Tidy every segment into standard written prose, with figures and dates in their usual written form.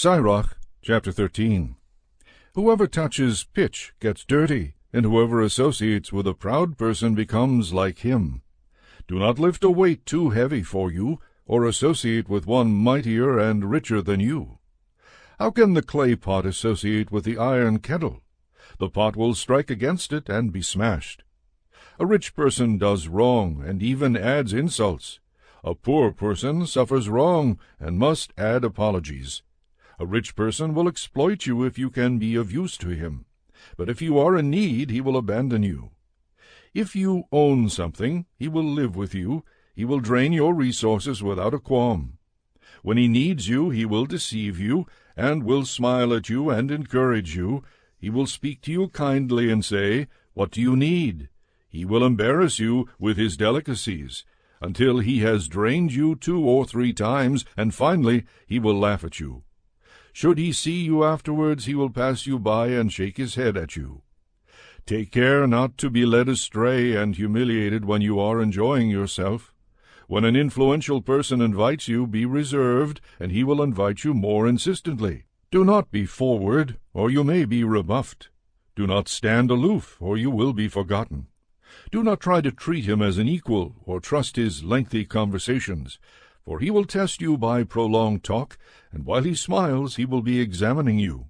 Sirach, chapter 13. Whoever touches pitch gets dirty, and whoever associates with a proud person becomes like him. Do not lift a weight too heavy for you, or associate with one mightier and richer than you. How can the clay pot associate with the iron kettle? The pot will strike against it and be smashed. A rich person does wrong and even adds insults. A poor person suffers wrong and must add apologies. A rich person will exploit you if you can be of use to him, but if you are in need, he will abandon you. If you own something, he will live with you. He will drain your resources without a qualm. When he needs you, he will deceive you, and will smile at you and encourage you. He will speak to you kindly and say, "What do you need?" He will embarrass you with his delicacies, until he has drained you 2 or 3 times, and finally he will laugh at you. Should he see you afterwards, he will pass you by and shake his head at you. Take care not to be led astray and humiliated when you are enjoying yourself. When an influential person invites you, be reserved, and he will invite you more insistently. Do not be forward, or you may be rebuffed. Do not stand aloof, or you will be forgotten. Do not try to treat him as an equal, or trust his lengthy conversations, for he will test you by prolonged talk, and while he smiles he will be examining you.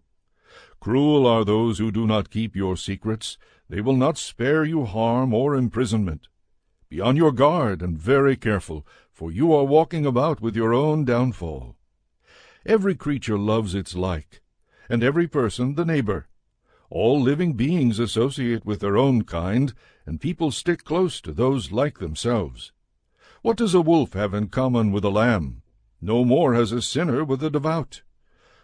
Cruel are those who do not keep your secrets. They will not spare you harm or imprisonment. Be on your guard and very careful, for you are walking about with your own downfall. Every creature loves its like, and every person the neighbor. All living beings associate with their own kind, and people stick close to those like themselves. What does a wolf have in common with a lamb? No more has a sinner with a devout.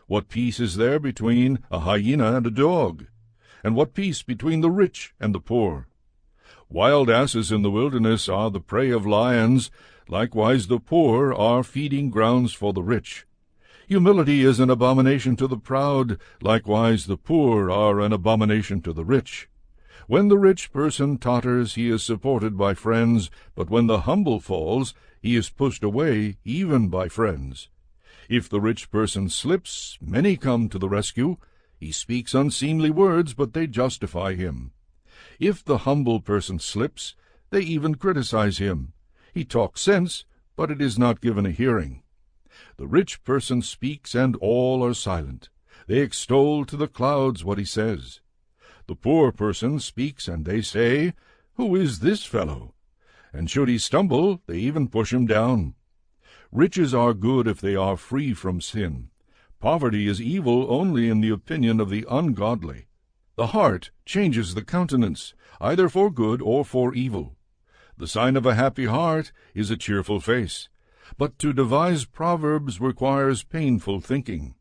What peace is there between a hyena and a dog? And what peace between the rich and the poor? Wild asses in the wilderness are the prey of lions. Likewise the poor are feeding grounds for the rich. Humility is an abomination to the proud. Likewise the poor are an abomination to the rich. When the rich person totters, he is supported by friends, but when the humble falls, he is pushed away even by friends. If the rich person slips, many come to the rescue. He speaks unseemly words, but they justify him. If the humble person slips, they even criticize him. He talks sense, but it is not given a hearing. The rich person speaks, and all are silent. They extol to the clouds what he says. The poor person speaks, and they say, "Who is this fellow?" And should he stumble, they even push him down. Riches are good if they are free from sin. Poverty is evil only in the opinion of the ungodly. The heart changes the countenance, either for good or for evil. The sign of a happy heart is a cheerful face, but to devise proverbs requires painful thinking.